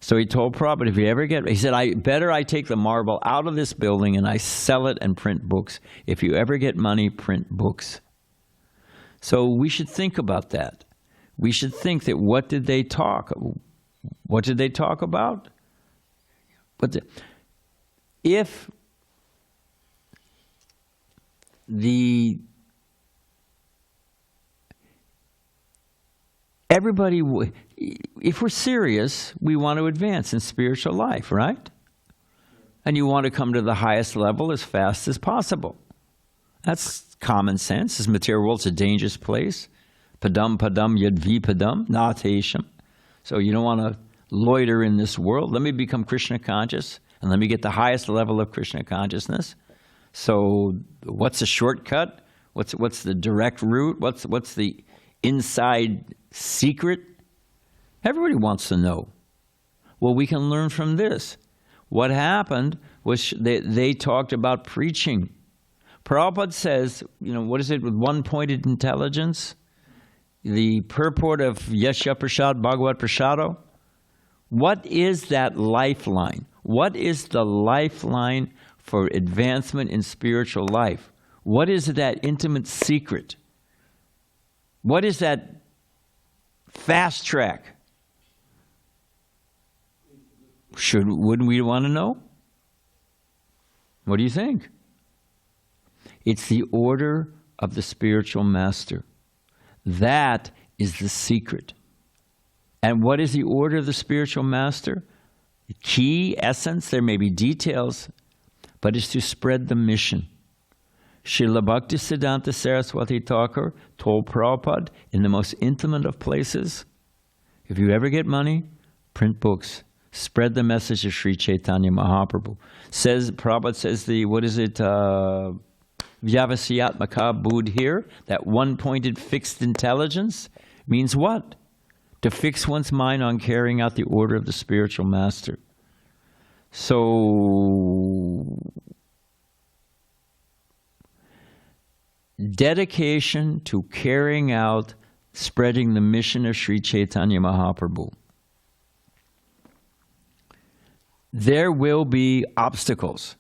so he told Prabhupada, if you ever he said, I take the marble out of this building and I sell it and print books. If you ever get money, print books. So we should think about that. We should think that what did they talk about? If everybody, if we're serious, we want to advance in spiritual life, right? And you want to come to the highest level as fast as possible. That's common sense. This material world's a dangerous place. Padam padam yadvi padam, natesham. So you don't want to loiter in this world. Let me become Krishna conscious, and let me get the highest level of Krishna consciousness. So what's the shortcut? What's the direct route? What's the inside secret? Everybody wants to know. Well, we can learn from this. What happened was they talked about preaching. Prabhupada says, what is it with one-pointed intelligence? The purport of Yasya Prasad Bhagavad Prasado. What is that lifeline? What is the lifeline for advancement in spiritual life? What is that intimate secret? What is that fast track? Wouldn't we want to know? What do you think? It's the order of the spiritual master. That is the secret. And what is the order of the spiritual master? The key, essence, there may be details, but it's to spread the mission. Srila Bhaktisiddhanta Sarasvati Thakura told Prabhupada in the most intimate of places, if you ever get money, print books. Spread the message of Sri Chaitanya Mahaprabhu. Prabhupada says Vyavasyatmaka Buddhir, that one-pointed fixed intelligence, means what? To fix one's mind on carrying out the order of the spiritual master. So, dedication to carrying out, spreading the mission of Sri Chaitanya Mahaprabhu. There will be obstacles.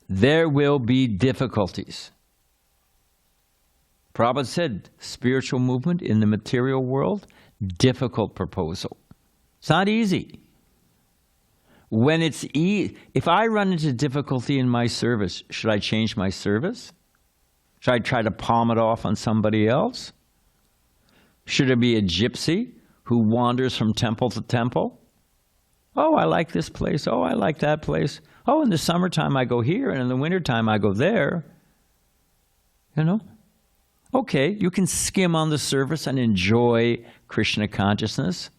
There will be difficulties. Prabhupada said, spiritual movement in the material world, difficult proposal. It's not easy. When it's if I run into difficulty in my service, should I change my service? Should I try to palm it off on somebody else? Should it be a gypsy who wanders from temple to temple? Oh, I like this place. Oh, I like that place. Oh, in the summertime I go here, and in the wintertime I go there. Okay, you can skim on the surface and enjoy Krishna consciousness,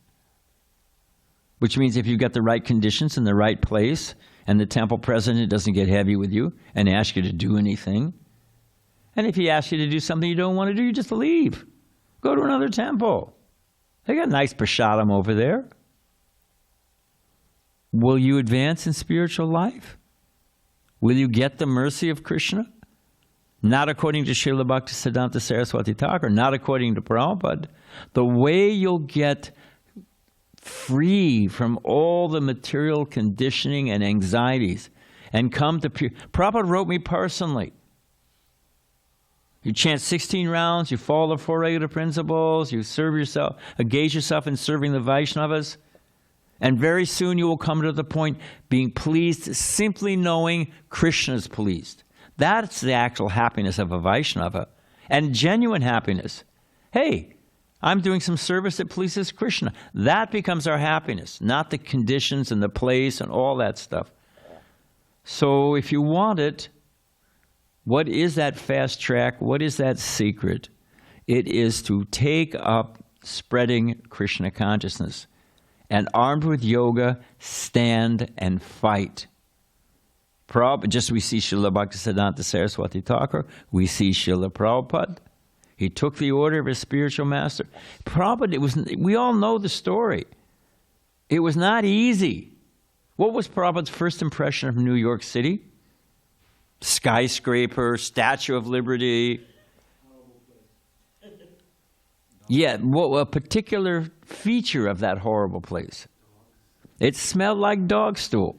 which means if you've got the right conditions in the right place, and the temple president doesn't get heavy with you and ask you to do anything, and if he asks you to do something you don't want to do, you just leave. Go to another temple. They got nice prasadam over there. Will you advance in spiritual life? Will you get the mercy of Krishna? Not according to Srila Bhaktisiddhanta Saraswati Thakura, not according to Prabhupada. The way you'll get free from all the material conditioning and anxieties and come to pure... Prabhupada wrote me personally. You chant 16 rounds, you follow the four regular principles, you serve yourself, engage yourself in serving the Vaishnavas, and very soon you will come to the point being pleased, simply knowing Krishna is pleased. That's the actual happiness of a Vaishnava, and genuine happiness. Hey, I'm doing some service that pleases Krishna. That becomes our happiness, not the conditions and the place and all that stuff. So if you want it, what is that fast track? What is that secret? It is to take up spreading Krishna consciousness. And armed with yoga, stand and fight. Just we see Srila Bhaktisiddhanta Saraswati Thakura, we see Srila Prabhupada. He took the order of his spiritual master. Prabhupada, we all know the story. It was not easy. What was Prabhupada's first impression of New York City? Skyscraper, Statue of Liberty. Yeah, a particular feature of that horrible place. It smelled like dog stool.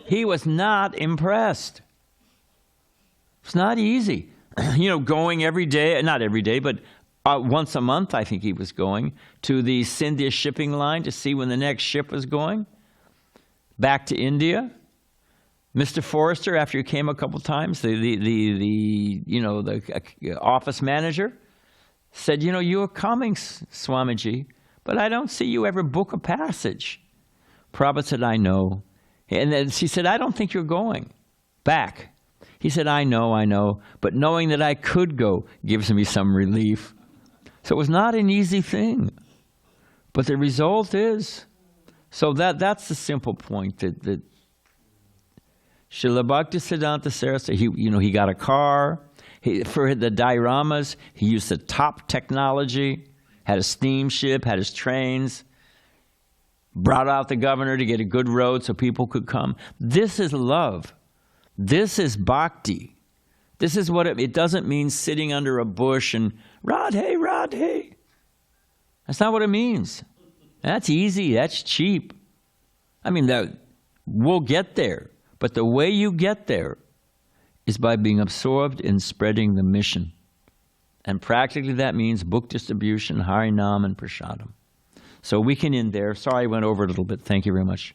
He was not impressed. It's not easy. Going every day, not every day, but once a month I think he was going, to the Scindia shipping line to see when the next ship was going. Back to India. Mr. Forrester, after he came a couple times, the office manager, said, you're coming, Swamiji, but I don't see you ever book a passage. Prabhupada said, I know. And then she said, I don't think you're going back. He said, I know, but knowing that I could go gives me some relief. So it was not an easy thing, but the result is. So that's the simple point, that Srila Bhaktisiddhanta Saraswati, he got a car. For the dioramas, he used the top technology, had a steamship, had his trains, brought out the governor to get a good road so people could come. This is love. This is bhakti. This is what it doesn't mean sitting under a bush and Radhe, Radhe. That's not what it means. That's easy. That's cheap. I mean, we'll get there. But the way you get there is by being absorbed in spreading the mission. And practically that means book distribution, Harinam, and Prasadam. So we can end there. Sorry I went over it a little bit. Thank you very much.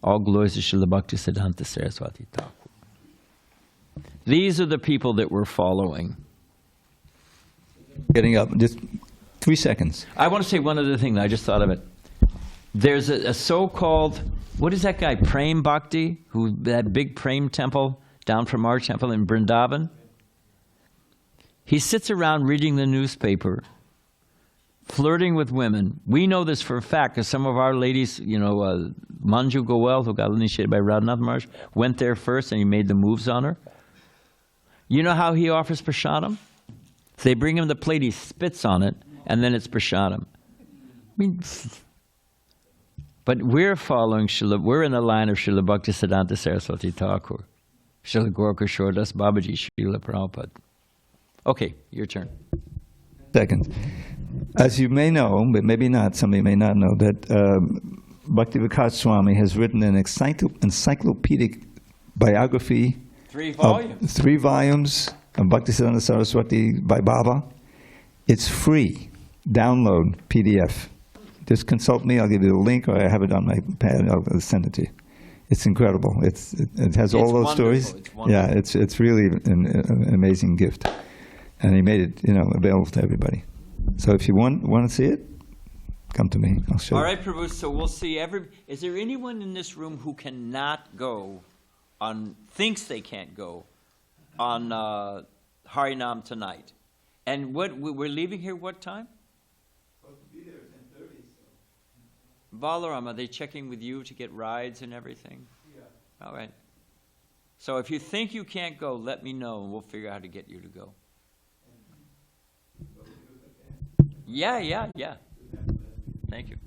All glories to Srila Bhaktisiddhanta Saraswati Thakur. These are the people that we're following. Getting up, just 3 seconds. I want to say one other thing. I just thought of it. There's a so-called, what is that guy, Prem Bhakti, that big Prem temple down from our temple in Vrindavan? He sits around reading the newspaper, flirting with women. We know this for a fact because some of our ladies, Manju Goel, who got initiated by Radhanath Maharaj, went there first and he made the moves on her. You know how he offers prasadam? So they bring him the plate, he spits on it, and then it's prasadam. I mean, but we're following we're in the line of Srila Bhaktisiddhanta Saraswati Thakur, Srila Gaurkishore Das Babaji, Srila Prabhupada. Okay, your turn. Second. As you may know, but maybe not, somebody may not know, that Bhakti Swami has written an encyclopedic biography. 3 volumes. 3 volumes of Bhaktisiddhanta Saraswati by Baba. It's free. Download PDF. Just consult me. I'll give you the link, or I have it on my pad. I'll send it to you. It's incredible. It has all those stories. Yeah, it's really an amazing gift, and he made it available to everybody. So if you want to see it, come to me. I'll show you. All right, Prabhu. So we'll see is there anyone in this room who cannot go thinks they can't go on Harinam tonight? And we're leaving here what time? Balaram, are they checking with you to get rides and everything? Yeah. All right. So if you think you can't go, let me know, and we'll figure out how to get you to go. Yeah. Thank you.